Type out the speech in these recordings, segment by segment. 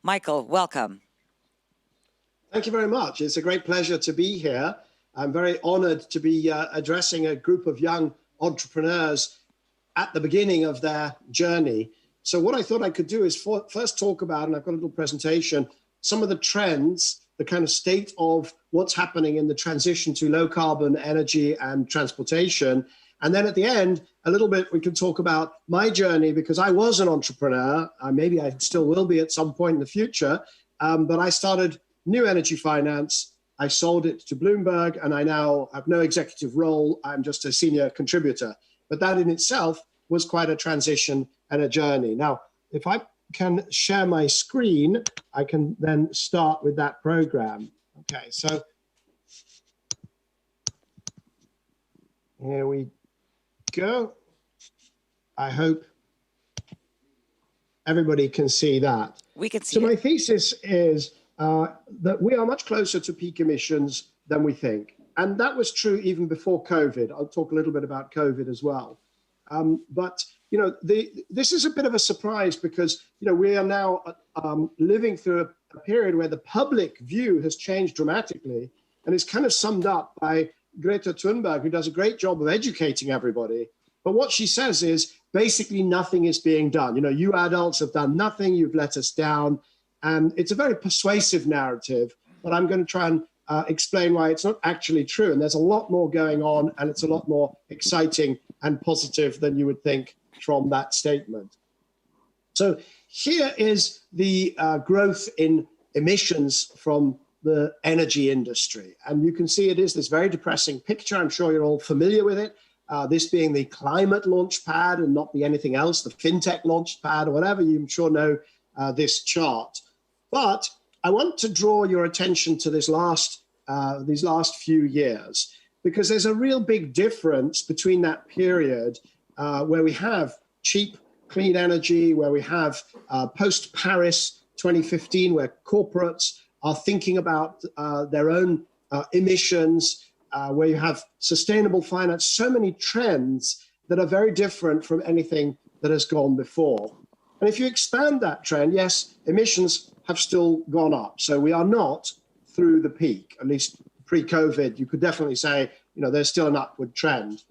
Michael, welcome. Thank you very much. It's a great pleasure to be here. I'm very honored to be addressing a group of young entrepreneurs at the beginning of their journey. So what I thought I could do is first talk about, and I've got a little presentation, some of the trends, the kind of state of what's happening in the transition to low carbon energy and transportation. And then at the end, a little bit, we can talk about my journey, because I was an entrepreneur. Maybe I still will be at some point in the future, but I started New Energy Finance. I sold it to Bloomberg, and I now have no executive role. I'm just a senior contributor. But that in itself was quite a transition and a journey. Now, if I can share my screen, I can then start with that program. Okay, so here we go. I hope everybody can see that. We can see So my thesis is that we are much closer to peak emissions than we think. And that was true even before COVID. I'll talk a little bit about COVID as well. But you know, this is a bit of a surprise, because you know, we are now living through a period where the public view has changed dramatically, and it's kind of summed up by Greta Thunberg, who does a great job of educating everybody. But what she says is basically nothing is being done. You know, you adults have done nothing, you've let us down. And it's a very persuasive narrative, but I'm going to try and explain why it's not actually true. And there's a lot more going on, and it's a lot more exciting and positive than you would think from that statement. So here is the growth in emissions from the energy industry. And you can see it is this very depressing picture. I'm sure you're all familiar with it. This being the Climate-Launchpad and not the anything else, the FinTech Launchpad or whatever. You I'm sure know this chart. But I want to draw your attention to this these last few years, because there's a real big difference between that period where we have cheap, clean energy, where we have post-Paris 2015, where corporates are thinking about their own emissions, where you have sustainable finance, so many trends that are very different from anything that has gone before. And if you expand that trend, yes, emissions have still gone up. So we are not through the peak, at least pre-COVID. You could definitely say, you know, there's still an upward trend.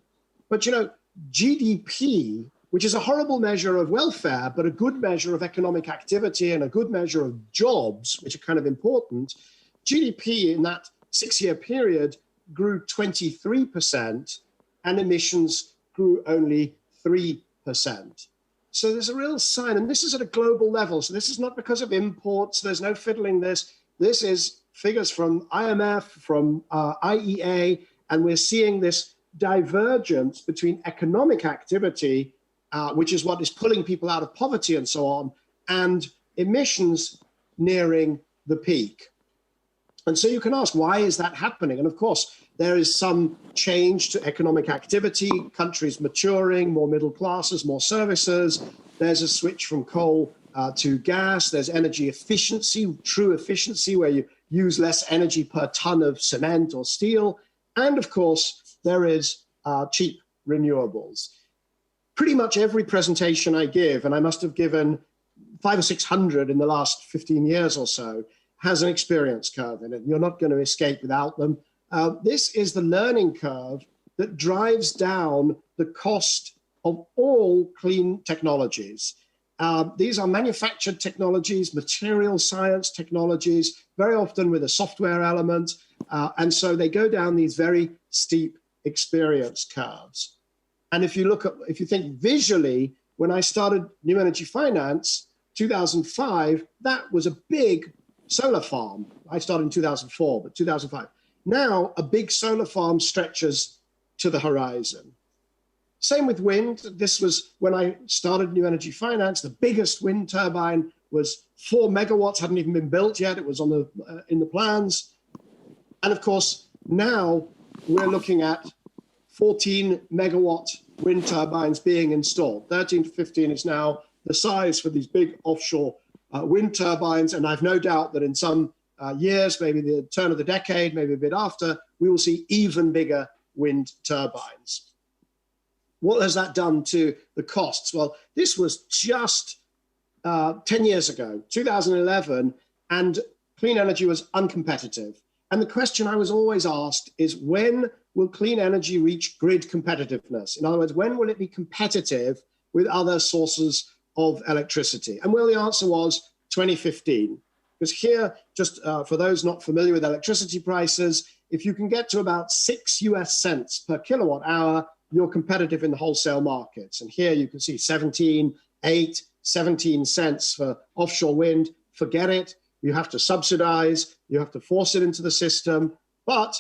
But, you know, GDP, which is a horrible measure of welfare, but a good measure of economic activity and a good measure of jobs, which are kind of important, GDP in that 6-year period grew 23%, and emissions grew only 3%. So there's a real sign, and this is at a global level. So this is not because of imports. There's no fiddling this. This is figures from IMF, from IEA, and we're seeing this divergence between economic activity, which is what is pulling people out of poverty and so on, and emissions nearing the peak. And so you can ask, why is that happening? And of course, there is some change to economic activity, countries maturing, more middle classes, more services. There's a switch from coal to gas. There's energy efficiency, true efficiency, where you use less energy per ton of cement or steel. And of course, there is cheap renewables. Pretty much every presentation I give, and I must have given 500 or 600 in the last 15 years or so, has an experience curve in it. You're not going to escape without them. This is the learning curve that drives down the cost of all clean technologies. These are manufactured technologies, material science technologies, very often with a software element. And so they go down these very steep experience curves. And if you think visually, when I started New Energy Finance, 2005, that was a big solar farm. I started in 2004, but 2005. Now, a big solar farm stretches to the horizon. Same with wind. This was when I started New Energy Finance. The biggest wind turbine was 4 megawatts, hadn't even been built yet. It was on in the plans. And of course, now we're looking at 14 megawatt wind turbines being installed. 13 to 15 is now the size for these big offshore wind turbines. And I've no doubt that in some years, maybe the turn of the decade, maybe a bit after, we will see even bigger wind turbines. What has that done to the costs? Well, this was just 10 years ago, 2011, and clean energy was uncompetitive. And the question I was always asked is, when will clean energy reach grid competitiveness? In other words, when will it be competitive with other sources of electricity? And well, the answer was 2015. Because here, just for those not familiar with electricity prices, if you can get to about 6 US cents per kilowatt hour, you're competitive in the wholesale markets. And here you can see 17, 8, 17 cents for offshore wind. Forget it. You have to subsidize, you have to force it into the system. But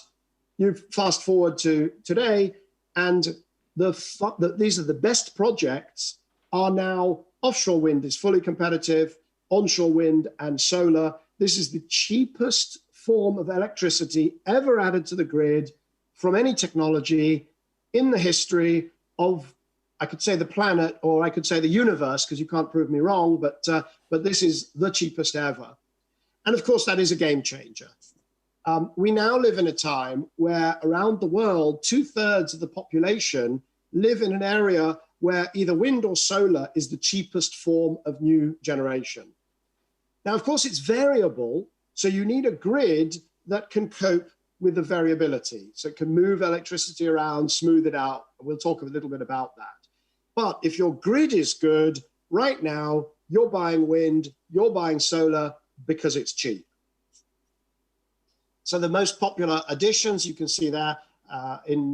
you fast forward to today, and these are the best projects are now offshore wind is fully competitive, onshore wind and solar. This is the cheapest form of electricity ever added to the grid from any technology in the history of, I could say the planet, or I could say the universe, because you can't prove me wrong, but this is the cheapest ever. And of course, that is a game changer. We now live in a time where around the world, 2/3 of the population live in an area where either wind or solar is the cheapest form of new generation. Now, of course, it's variable, so you need a grid that can cope with the variability. So it can move electricity around, smooth it out. We'll talk a little bit about that. But if your grid is good, right now, you're buying wind, you're buying solar because it's cheap. So the most popular additions, you can see there, in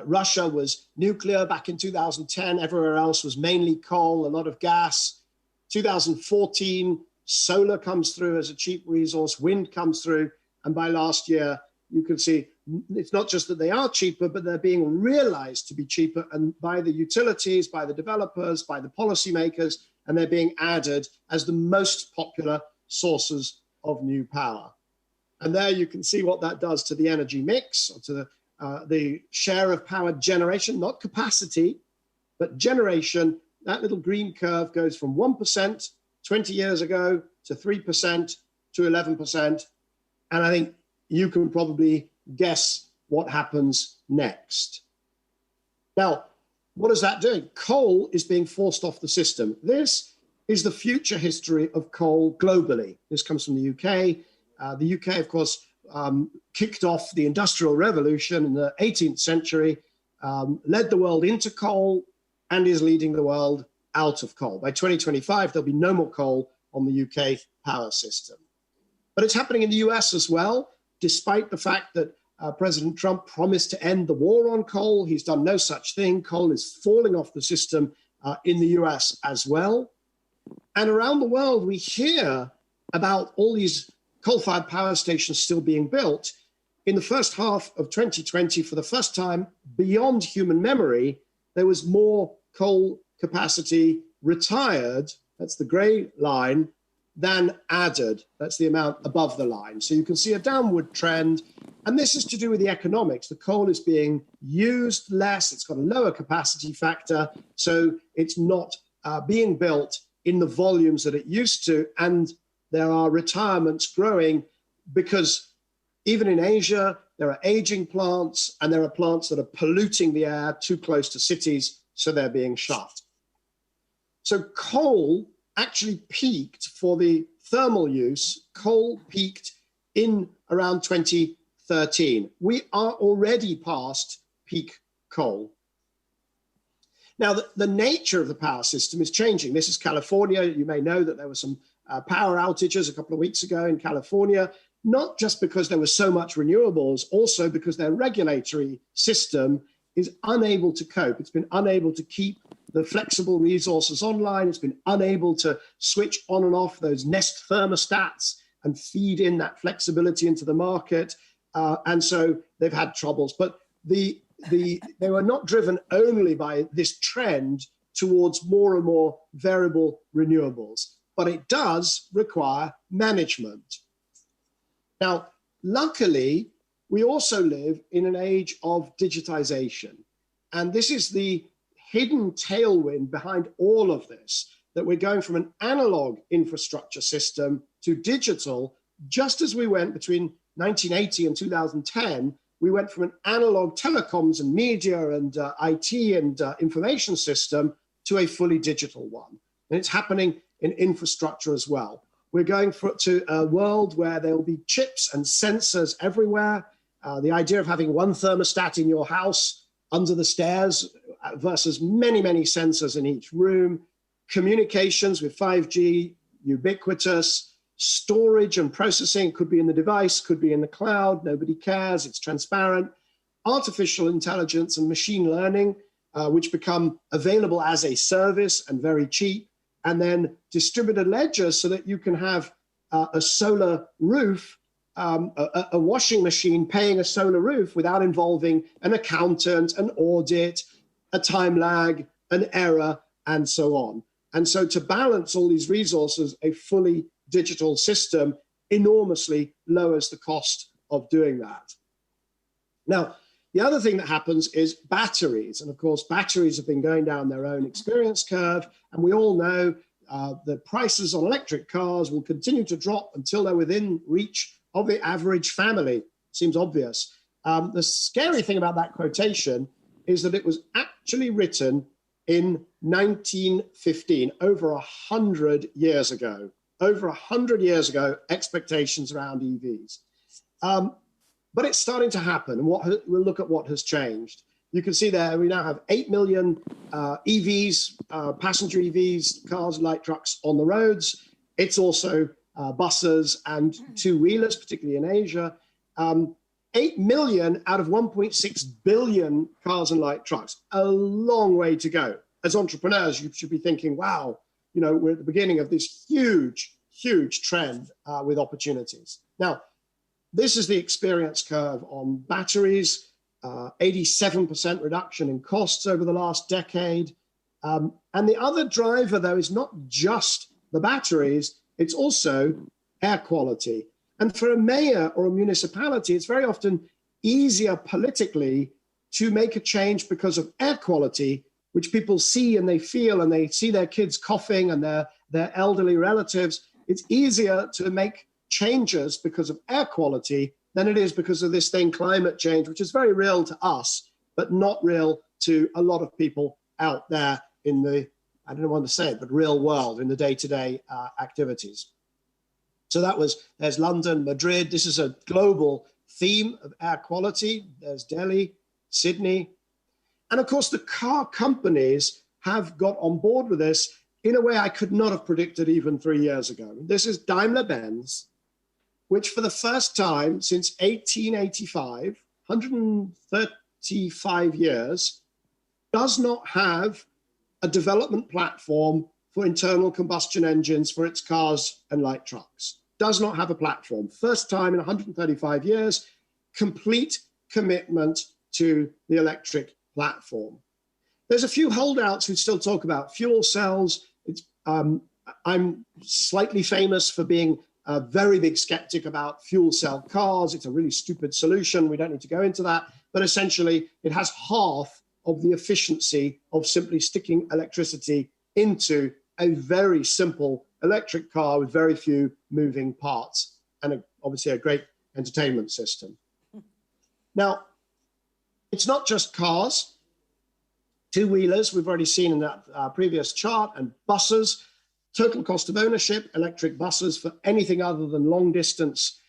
Russia was nuclear back in 2010. Everywhere else was mainly coal, a lot of gas. 2014, solar comes through as a cheap resource, wind comes through. And by last year, you can see it's not just that they are cheaper, but they're being realized to be cheaper, and by the utilities, by the developers, by the policymakers, and they're being added as the most popular sources of new power. And there you can see what that does to the energy mix, or to the share of power generation, not capacity, but generation. That little green curve goes from 1% 20 years ago to 3% to 11%. And I think you can probably guess what happens next. Now, what is that doing? Coal is being forced off the system. This is the future history of coal globally. This comes from the UK. The UK, of course, kicked off the Industrial Revolution in the 18th century, led the world into coal, and is leading the world out of coal. By 2025, there'll be no more coal on the UK power system. But it's happening in the US as well, despite the fact that President Trump promised to end the war on coal. He's done no such thing. Coal is falling off the system in the US as well. And around the world, we hear about all these coal-fired power stations still being built. In the first half of 2020, for the first time beyond human memory, there was more coal capacity retired, that's the gray line, than added, that's the amount above the line. So you can see a downward trend, and this is to do with the economics. The coal is being used less, it's got a lower capacity factor, so it's not being built in the volumes that it used to, and there are retirements growing because even in Asia, there are aging plants, and there are plants that are polluting the air too close to cities, so they're being shut. So coal actually peaked for the thermal use. Coal peaked in around 2013. We are already past peak coal. Now, the nature of the power system is changing. This is California. You may know that there were some power outages a couple of weeks ago in California, not just because there was so much renewables, also because their regulatory system is unable to cope. It's been unable to keep the flexible resources online. It's been unable to switch on and off those Nest thermostats and feed in that flexibility into the market. And so they've had troubles. But they were not driven only by this trend towards more and more variable renewables, but it does require management. Now, luckily, we also live in an age of digitization. And this is the hidden tailwind behind all of this, that we're going from an analog infrastructure system to digital. Just as we went between 1980 and 2010, we went from an analog telecoms and media and IT and information system to a fully digital one. And it's happening in infrastructure as well. We're going to a world where there will be chips and sensors everywhere. The idea of having one thermostat in your house under the stairs versus many, many sensors in each room. Communications with 5G, ubiquitous. Storage and processing could be in the device, could be in the cloud. Nobody cares. It's transparent. Artificial intelligence and machine learning, which become available as a service and very cheap. And then distributed ledgers so that you can have a solar roof, a washing machine paying a solar roof without involving an accountant, an audit, a time lag, an error, and so on. And so to balance all these resources, a fully digital system enormously lowers the cost of doing that. Now, the other thing that happens is batteries. And of course, batteries have been going down their own experience curve. And we all know the prices on electric cars will continue to drop until they're within reach of the average family. Seems obvious. The scary thing about that quotation is that it was actually written in 1915, over 100 years ago. Over 100 years ago, expectations around EVs. But it's starting to happen, and we'll look at what has changed. You can see there, we now have 8 million EVs, passenger EVs, cars, light trucks on the roads. It's also buses and two-wheelers, particularly in Asia. 8 million out of 1.6 billion cars and light trucks, a long way to go. As entrepreneurs, you should be thinking, wow, you know, we're at the beginning of this huge, huge trend with opportunities. Now, this is the experience curve on batteries, 87% reduction in costs over the last decade. And the other driver, though, is not just the batteries, it's also air quality. And for a mayor or a municipality, it's very often easier politically to make a change because of air quality, which people see and they feel, and they see their kids coughing and their elderly relatives. It's easier to make changes because of air quality than it is because of this thing, climate change, which is very real to us, but not real to a lot of people out there in the, I don't want to say it, but real world, in the day-to-day activities. So there's London, Madrid. This is a global theme of air quality. There's Delhi, Sydney. And of course, the car companies have got on board with this in a way I could not have predicted even 3 years ago. This is Daimler-Benz, which for the first time since 1885, 135 years, does not have a development platform for internal combustion engines for its cars and light trucks. Does not have a platform. First time in 135 years, complete commitment to the electric platform. There's a few holdouts who still talk about fuel cells. I'm slightly famous for being a very big skeptic about fuel cell cars. It's a really stupid solution. We don't need to go into that. But essentially, it has half of the efficiency of simply sticking electricity into a very simple electric car with very few moving parts, and obviously a great entertainment system. Now, it's not just cars. Two-wheelers, we've already seen in that previous chart, and buses. Total cost of ownership, electric buses for anything other than long-distance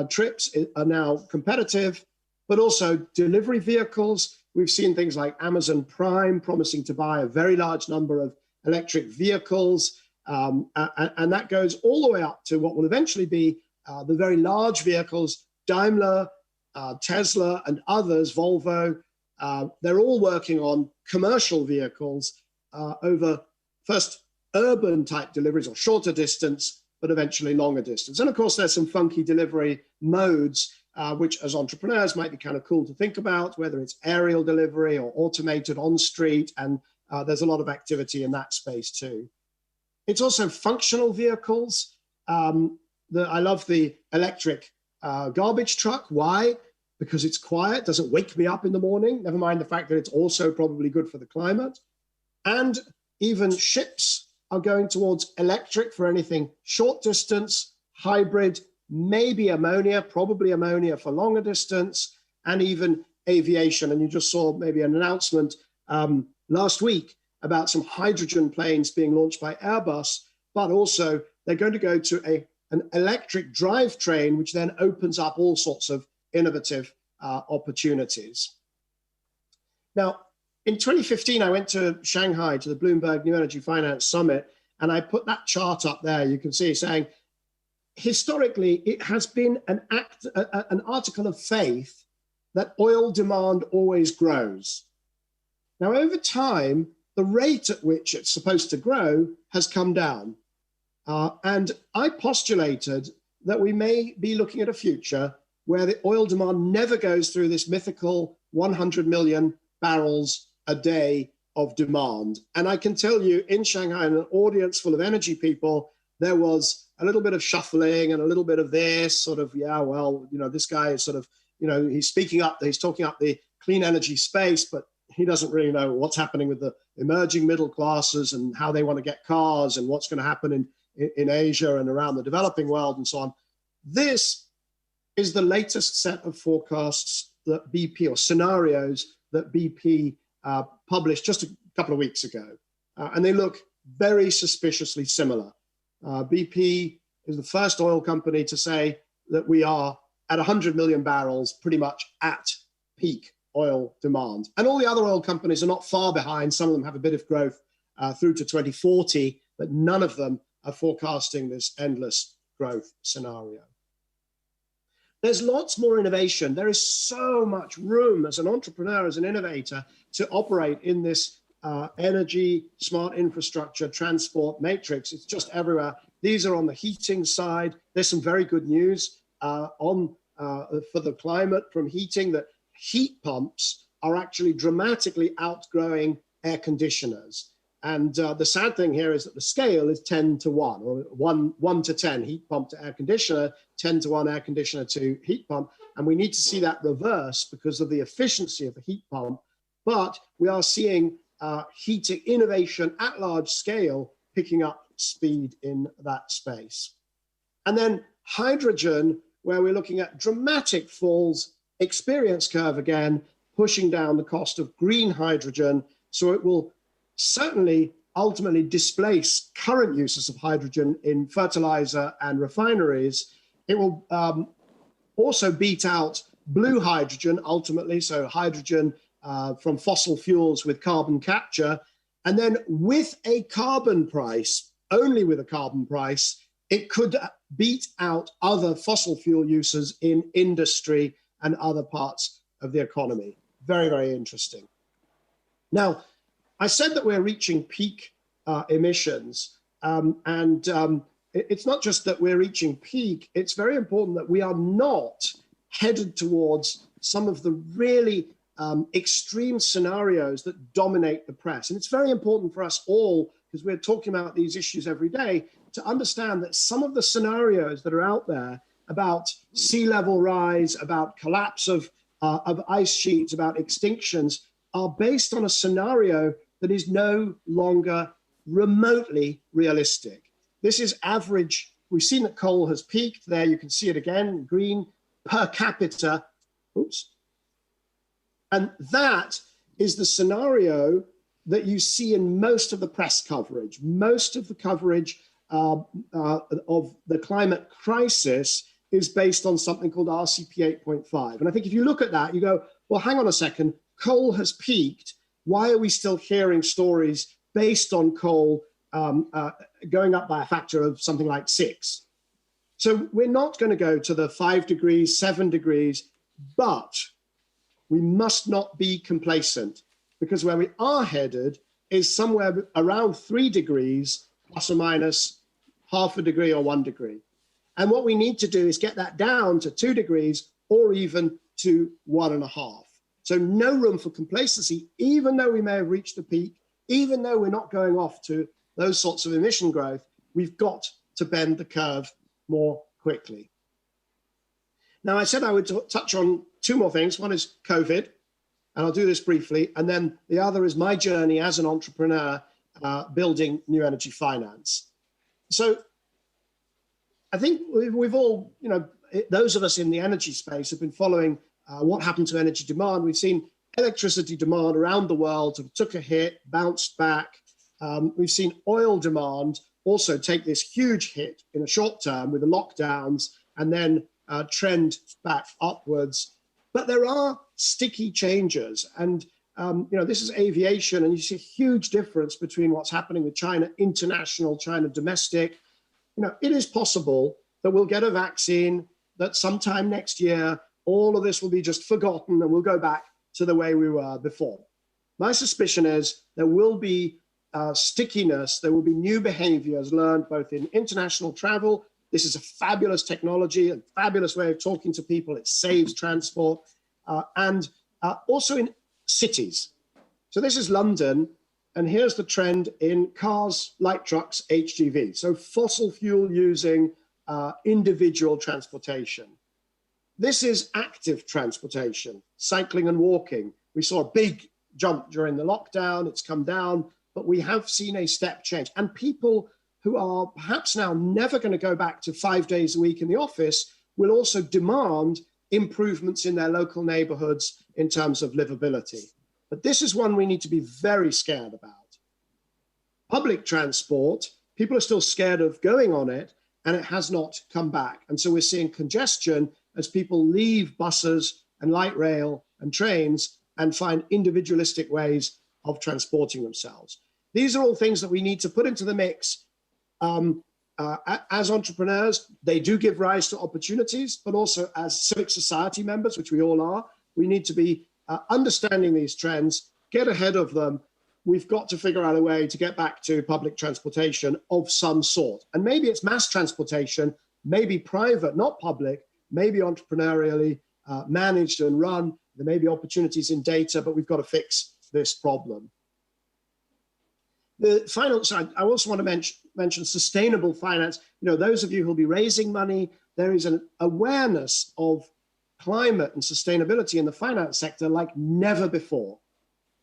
trips are now competitive, but also delivery vehicles. We've seen things like Amazon Prime promising to buy a very large number of electric vehicles, and that goes all the way up to what will eventually be the very large vehicles, Daimler, Tesla, and others, Volvo. They're all working on commercial vehicles over first urban type deliveries or shorter distance, but eventually longer distance. And of course, there's some funky delivery modes, which as entrepreneurs might be kind of cool to think about, whether it's aerial delivery or automated on street. And there's a lot of activity in that space too. It's also functional vehicles. I love the electric garbage truck. Why? Because it's quiet, doesn't wake me up in the morning, never mind the fact that it's also probably good for the climate. And even ships are going towards electric for anything short distance, hybrid, maybe ammonia, probably ammonia for longer distance, and even aviation. And you just saw maybe an announcement last week about some hydrogen planes being launched by Airbus, but also they're going to go to an electric drivetrain, which then opens up all sorts of innovative opportunities. Now, in 2015, I went to Shanghai to the Bloomberg New Energy Finance Summit, and I put that chart up there. You can see saying, historically, it has been an article of faith that oil demand always grows. Now, over time, the rate at which it's supposed to grow has come down. And I postulated that we may be looking at a future where the oil demand never goes through this mythical 100 million barrels a day of demand. And I can tell you, in Shanghai, in an audience full of energy people, there was a little bit of shuffling and a little bit of this sort of, yeah, well, you know, this guy is sort of, you know, he's talking up the clean energy space, but he doesn't really know what's happening with the emerging middle classes and how they want to get cars and what's going to happen in Asia and around the developing world and so on. This is the latest set of forecasts that BP, or scenarios that BP published just a couple of weeks ago. And they look very suspiciously similar. BP is the first oil company to say that we are at 100 million barrels, pretty much at peak oil demand. And all the other oil companies are not far behind. Some of them have a bit of growth through to 2040, but none of them are forecasting this endless growth scenario. There's lots more innovation. There is so much room as an entrepreneur, as an innovator, to operate in this energy, smart infrastructure, transport matrix. It's just everywhere. These are on the heating side. There's some very good news for the climate from heating, that heat pumps are actually dramatically outgrowing air conditioners. And the sad thing here is that the scale is 10 to 1, or 1 to 10, heat pump to air conditioner, 10 to 1 air conditioner to heat pump. And we need to see that reverse because of the efficiency of the heat pump. But we are seeing heating innovation at large scale picking up speed in that space. And then hydrogen, where we're looking at dramatic falls, experience curve again, pushing down the cost of green hydrogen. So it will certainly ultimately displace current uses of hydrogen in fertilizer and refineries. It will also beat out blue hydrogen ultimately, so hydrogen from fossil fuels with carbon capture. And then with a carbon price, only with a carbon price, it could beat out other fossil fuel uses in industry and other parts of the economy. Very, very interesting. Now, I said that we're reaching peak emissions, it's not just that we're reaching peak, it's very important that we are not headed towards some of the really extreme scenarios that dominate the press. And it's very important for us all, because we're talking about these issues every day, to understand that some of the scenarios that are out there about sea level rise, about collapse of ice sheets, about extinctions, are based on a scenario that is no longer remotely realistic. This is average. We've seen that coal has peaked there. You can see it again, green per capita. Oops. And that is the scenario that you see in most of the press coverage. Most of the coverage of the climate crisis is based on something called RCP 8.5. And I think if you look at that, you go, well, hang on a second, coal has peaked. Why are we still hearing stories based on coal going up by a factor of something like 6? So we're not going to go to the 5 degrees, 7 degrees, but we must not be complacent, because where we are headed is somewhere around 3 degrees, plus or minus half a degree or 1 degree. And what we need to do is get that down to 2 degrees or even to 1.5. So no room for complacency, even though we may have reached the peak, even though we're not going off to those sorts of emission growth, we've got to bend the curve more quickly. Now, I said I would touch on 2 more things. One is COVID, and I'll do this briefly. And then the other is my journey as an entrepreneur building new energy finance. So I think we've all, those of us in the energy space have been following what happened to energy demand. We've seen electricity demand around the world took a hit, bounced back. We've seen oil demand also take this huge hit in a short term with the lockdowns and then trend back upwards. But there are sticky changes. And, this is aviation, and you see a huge difference between what's happening with China international, China domestic. It is possible that we'll get a vaccine, that sometime next year, all of this will be just forgotten and we'll go back to the way we were before. My suspicion is there will be stickiness, there will be new behaviors learned both in international travel. This is a fabulous technology, a fabulous way of talking to people. It saves transport, and also in cities. So this is London, and here's the trend in cars, light trucks, HGV. So fossil fuel using individual transportation. This is active transportation, cycling and walking. We saw a big jump during the lockdown. It's come down, but we have seen a step change. And people who are perhaps now never going to go back to 5 days a week in the office will also demand improvements in their local neighborhoods in terms of livability. But this is one we need to be very scared about. Public transport, people are still scared of going on it, and it has not come back. And so we're seeing congestion as people leave buses and light rail and trains and find individualistic ways of transporting themselves. These are all things that we need to put into the mix. As entrepreneurs, they do give rise to opportunities, but also as civic society members, which we all are, we need to be understanding these trends, get ahead of them. We've got to figure out a way to get back to public transportation of some sort. And maybe it's mass transportation, maybe private, not public, maybe entrepreneurially managed and run. There may be opportunities in data, but we've got to fix this problem. The final side, I also want to mention sustainable finance. Those of you who'll be raising money, there is an awareness of climate and sustainability in the finance sector like never before.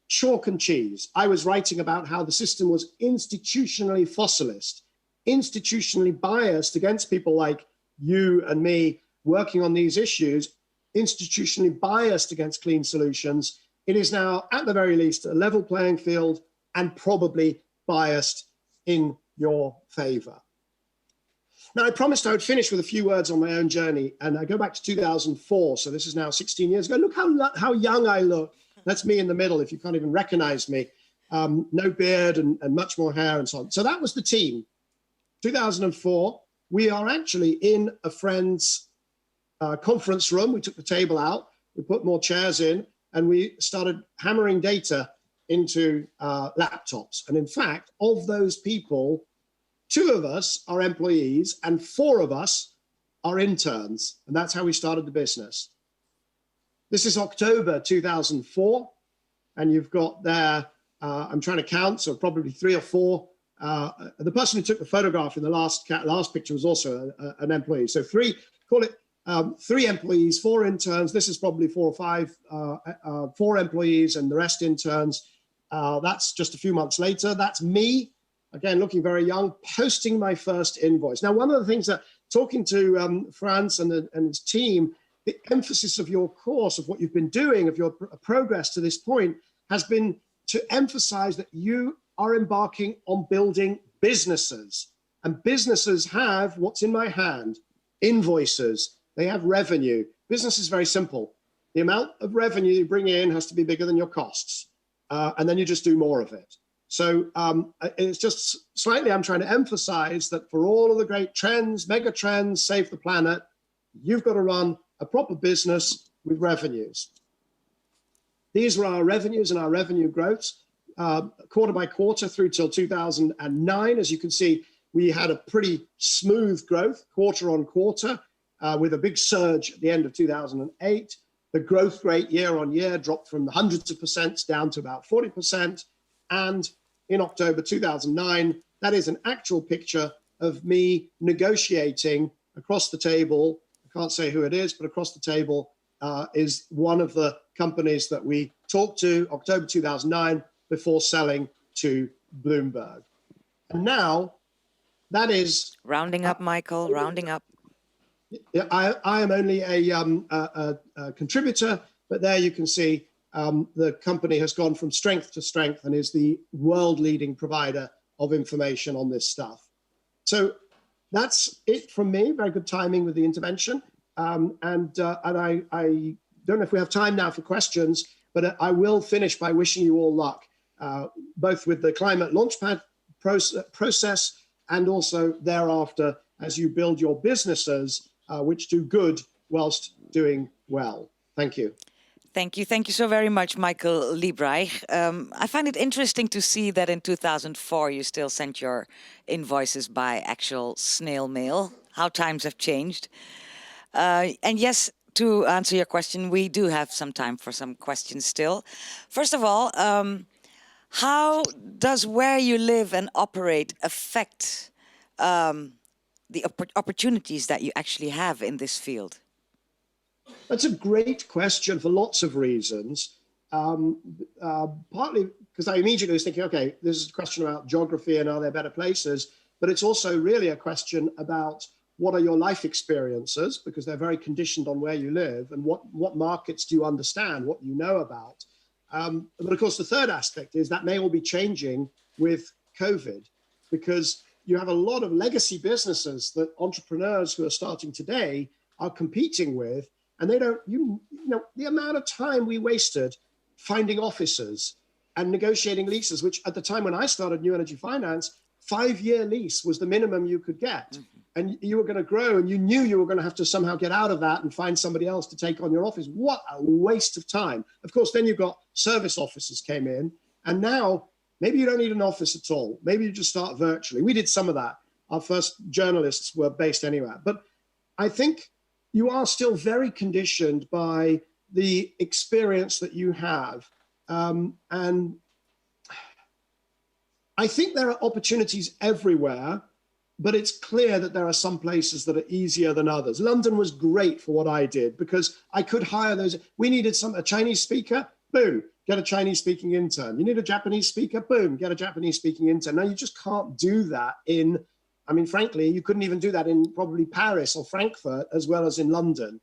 Chalk and cheese. I was writing about how the system was institutionally fossilist, institutionally biased against people like you and me working on these issues, institutionally biased against clean solutions. It is now, at the very least, a level playing field and probably biased in your favor. Now, I promised I would finish with a few words on my own journey, and I go back to 2004, so this is now 16 years ago. Look how young I look. That's me in the middle, if you can't even recognize me. No beard and much more hair and so on. So that was the team. 2004, we are actually in a friend's conference room. We took the table out, we put more chairs in, and we started hammering data into laptops. And in fact, of those people, 2 of us are employees and 4 of us are interns. And that's how we started the business. This is October 2004. And you've got there, I'm trying to count, so probably 3 or 4. The person who took the photograph in the last picture was also an employee. So 3, call it 3 employees, 4 interns. This is probably 4 or 5, 4 employees and the rest interns. That's just a few months later. That's me, again, looking very young, posting my first invoice. Now, one of the things that talking to Franz and his team, the emphasis of your course, of what you've been doing, of your progress to this point, has been to emphasize that you are embarking on building businesses. And businesses have what's in my hand, invoices. They have revenue. Business is very simple. The amount of revenue you bring in has to be bigger than your costs. And then you just do more of it. So it's just slightly, I'm trying to emphasize that for all of the great trends, mega trends, save the planet, you've got to run a proper business with revenues. These were our revenues and our revenue growths, quarter by quarter through till 2009. As you can see, we had a pretty smooth growth quarter on quarter with a big surge at the end of 2008. The growth rate year on year dropped from the hundreds of percent down to about 40%. And in October 2009, that is an actual picture of me negotiating across the table. I can't say who it is, but across the table is one of the companies that we talked to October 2009 before selling to Bloomberg. And now that is... Rounding up, Michael, rounding up. I am only a contributor, but there you can see the company has gone from strength to strength and is the world-leading provider of information on this stuff. So that's it from me. Very good timing with the intervention. And I don't know if we have time now for questions, but I will finish by wishing you all luck, both with the ClimateLaunchpad process and also thereafter as you build your businesses, which do good whilst doing well. Thank you. Thank you. Thank you so very much, Michael Liebreich. I find it interesting to see that in 2004, you still sent your invoices by actual snail mail. How times have changed. And yes, to answer your question, we do have some time for some questions still. First of all, how does where you live and operate affect the opportunities that you actually have in this field? That's a great question for lots of reasons. Partly because I immediately was thinking, okay, this is a question about geography and are there better places? But it's also really a question about what are your life experiences, because they're very conditioned on where you live, and what markets do you understand, what you know about. But of course, the third aspect is that may all be changing with COVID, because you have a lot of legacy businesses that entrepreneurs who are starting today are competing with, and they don't, you know, the amount of time we wasted finding offices and negotiating leases, which at the time when I started New Energy Finance, 5-year lease was the minimum you could get. Mm-hmm. And you were going to grow and you knew you were going to have to somehow get out of that and find somebody else to take on your office. What a waste of time. Of course, then you've got service offices came in, and now maybe you don't need an office at all. Maybe you just start virtually. We did some of that. Our first journalists were based anywhere. But I think you are still very conditioned by the experience that you have. And I think there are opportunities everywhere, but it's clear that there are some places that are easier than others. London was great for what I did because I could hire those. We needed a Chinese speaker, boom, get a Chinese speaking intern. You need a Japanese speaker, boom, get a Japanese speaking intern. Now you just can't do that frankly, you couldn't even do that in probably Paris or Frankfurt as well as in London.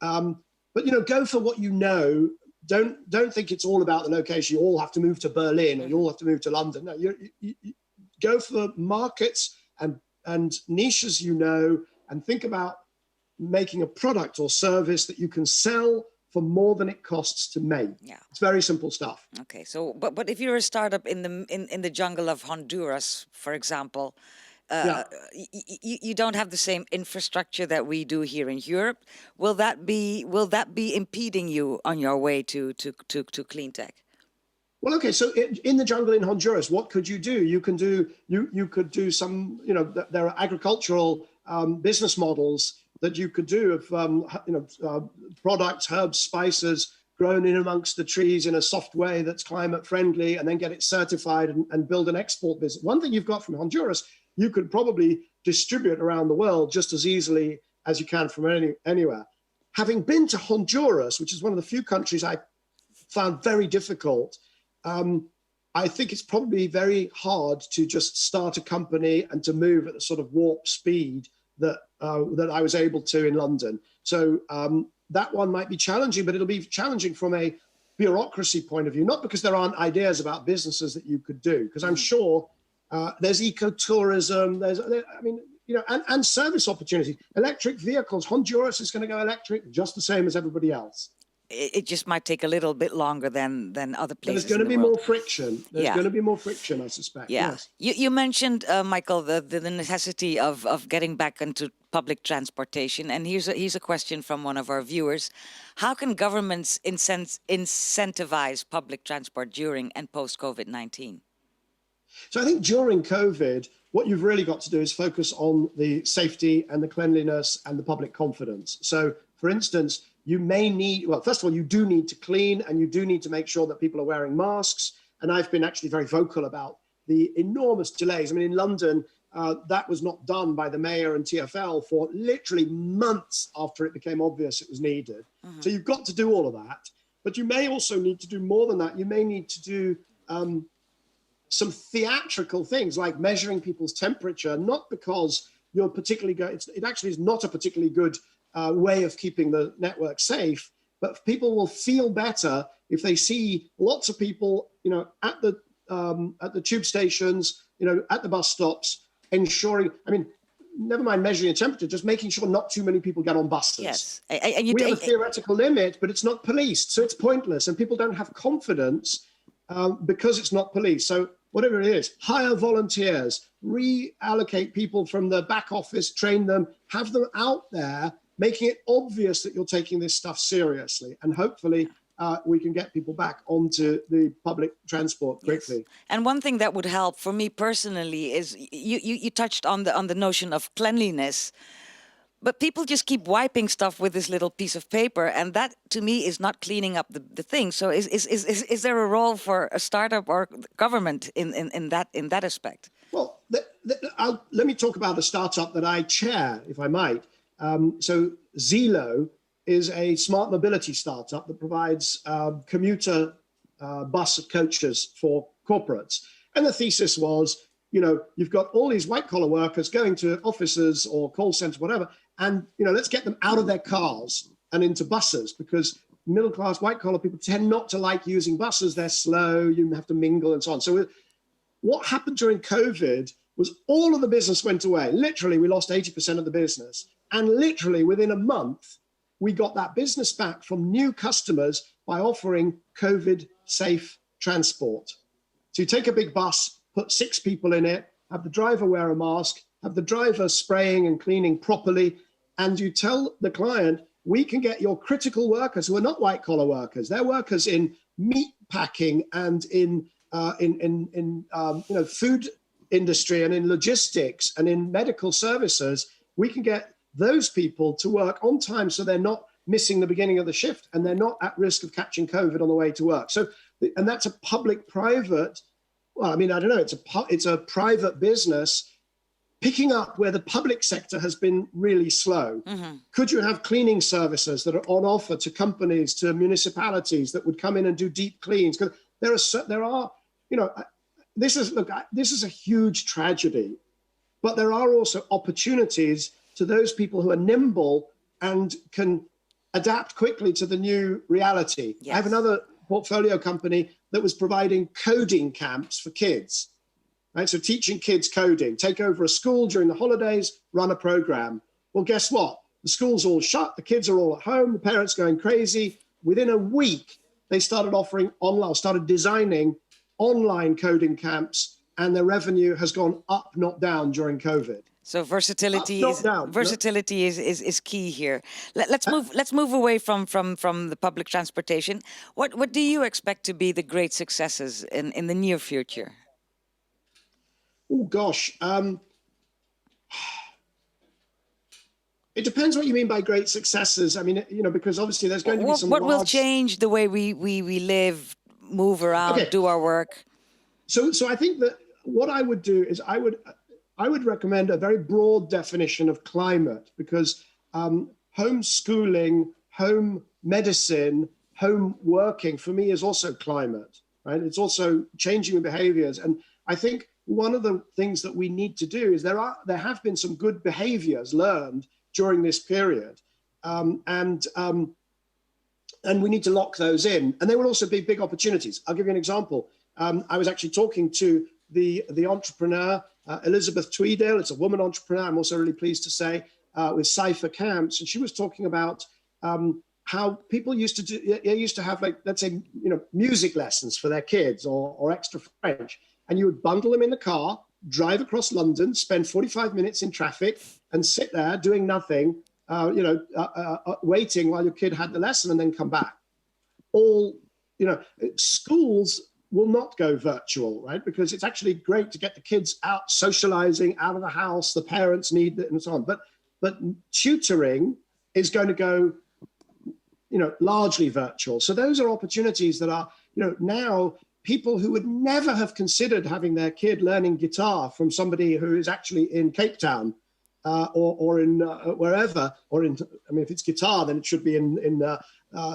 But, you know, go for what you know. Don't think it's all about the location. You all have to move to Berlin or you all have to move to London. No, you go for markets and niches you know, and think about making a product or service that you can sell for more than it costs to make. Yeah. It's very simple stuff. Okay, so but if you're a startup in the jungle of Honduras, for example, you don't have the same infrastructure that we do here in Europe. Will that be impeding you on your way to clean tech? Well, okay. So in the jungle in Honduras, what could you do? You could do some. You know, there are agricultural business models that you could do of products, herbs, spices grown in amongst the trees in a soft way that's climate friendly, and then get it certified and build an export business. One thing you've got from Honduras, you could probably distribute around the world just as easily as you can from anywhere. Having been to Honduras, which is one of the few countries I found very difficult, I think it's probably very hard to just start a company and to move at the sort of warp speed that I was able to in London. So that one might be challenging, but it'll be challenging from a bureaucracy point of view, not because there aren't ideas about businesses that you could do, because I'm sure there's ecotourism, and service opportunities. Electric vehicles, Honduras is going to go electric just the same as everybody else. It just might take a little bit longer than other places. There's going to be more friction. There's going to be more friction, I suspect. Yeah. Yes. You mentioned, Michael, the necessity of getting back into public transportation. And here's a question from one of our viewers. How can governments incentivize public transport during and post-COVID-19? So I think during COVID, what you've really got to do is focus on the safety and the cleanliness and the public confidence. So, for instance, you may need, well, first of all, you do need to clean and you do need to make sure that people are wearing masks. And I've been actually very vocal about the enormous delays. I mean, in London, that was not done by the mayor and TfL for literally months after it became obvious it was needed. Mm-hmm. So you've got to do all of that. But you may also need to do more than that. You may need to do some theatrical things like measuring people's temperature, not because you're particularly good. It actually is not a particularly good way of keeping the network safe, but people will feel better if they see lots of people, at the tube stations, at the bus stops, ensuring, never mind measuring a temperature, just making sure not too many people get on buses. Yes. We have a theoretical limit, but it's not policed, so it's pointless, and people don't have confidence because it's not policed. So whatever it is, hire volunteers, reallocate people from the back office, train them, have them out there, making it obvious that you're taking this stuff seriously, and hopefully we can get people back onto the public transport quickly. Yes. And one thing that would help for me personally is you touched on the notion of cleanliness, but people just keep wiping stuff with this little piece of paper, and that to me is not cleaning up the thing. So is there a role for a startup or government in that aspect? Well, let me talk about a startup that I chair, if I might. So Zelo is a smart mobility startup that provides commuter bus coaches for corporates. And the thesis was, you've got all these white collar workers going to offices or call centers, whatever, and, let's get them out of their cars and into buses, because middle class white collar people tend not to like using buses. They're slow, you have to mingle and so on. So what happened during COVID was all of the business went away. Literally, we lost 80% of the business. And literally within a month, we got that business back from new customers by offering COVID-safe transport. So you take a big bus, put 6 people in it, have the driver wear a mask, have the driver spraying and cleaning properly, and you tell the client, we can get your critical workers who are not white-collar workers. They're workers in meat packing and in food industry and in logistics and in medical services. We can get those people to work on time so they're not missing the beginning of the shift and they're not at risk of catching COVID on the way to work. So, and that's a public-private, well, I don't know, it's a private business picking up where the public sector has been really slow. Mm-hmm. Could you have cleaning services that are on offer to companies, to municipalities that would come in and do deep cleans? Because there are, this is a huge tragedy, but there are also opportunities to those people who are nimble and can adapt quickly to the new reality. Yes. I have another portfolio company that was providing coding camps for kids, right? So teaching kids coding, take over a school during the holidays, run a program. Well, guess what? The school's all shut, the kids are all at home, the parents going crazy. Within a week, they started designing online coding camps, and their revenue has gone up, not down during COVID. So versatility is key here. Let's move away from the public transportation. What do you expect to be the great successes in the near future? Oh gosh, it depends what you mean by great successes. Because obviously there's going to be some. What will change the way we live, move around, do our work? So I think that what I would do is I would recommend a very broad definition of climate, because homeschooling, home medicine, home working for me is also climate, right? It's also changing behaviors. And I think one of the things that we need to do is there have been some good behaviors learned during this period. And we need to lock those in. And there will also be big opportunities. I'll give you an example. I was actually talking to the entrepreneur, Elizabeth Tweedale. It's a woman entrepreneur, I'm also really pleased to say, with Cypher Camps. And she was talking about how people used to have, like, let's say, music lessons for their kids or extra French. And you would bundle them in the car, drive across London, spend 45 minutes in traffic and sit there doing nothing, waiting while your kid had the lesson and then come back. Schools will not go virtual, right? Because it's actually great to get the kids out socializing, out of the house, the parents need it and so on. But tutoring is going to go, largely virtual. So those are opportunities that are, now people who would never have considered having their kid learning guitar from somebody who is actually in Cape Town or in wherever, if it's guitar, then it should be in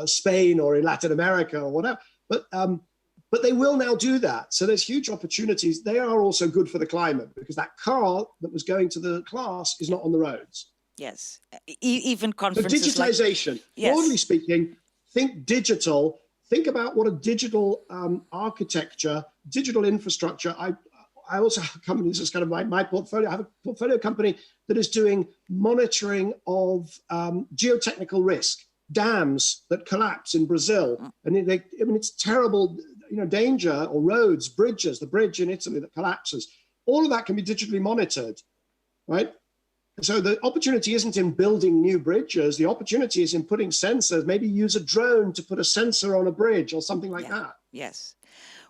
Spain or in Latin America or whatever. But they will now do that. So there's huge opportunities. They are also good for the climate, because that car that was going to the class is not on the roads. Yes, even conferences. So digitalization, broadly speaking, think digital Think about what a digital architecture, digital infrastructure. I also have a company, this is kind of my portfolio. I have a portfolio company that is doing monitoring of geotechnical risk, dams that collapse in Brazil. And it's terrible, danger, or roads, bridges, the bridge in Italy that collapses. All of that can be digitally monitored, right? So the opportunity isn't in building new bridges. The opportunity is in putting sensors, maybe use a drone to put a sensor on a bridge or something like that. Yes.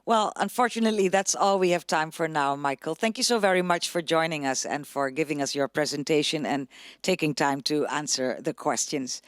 Well, unfortunately, that's all we have time for now, Michael. Thank you so very much for joining us and for giving us your presentation and taking time to answer the questions.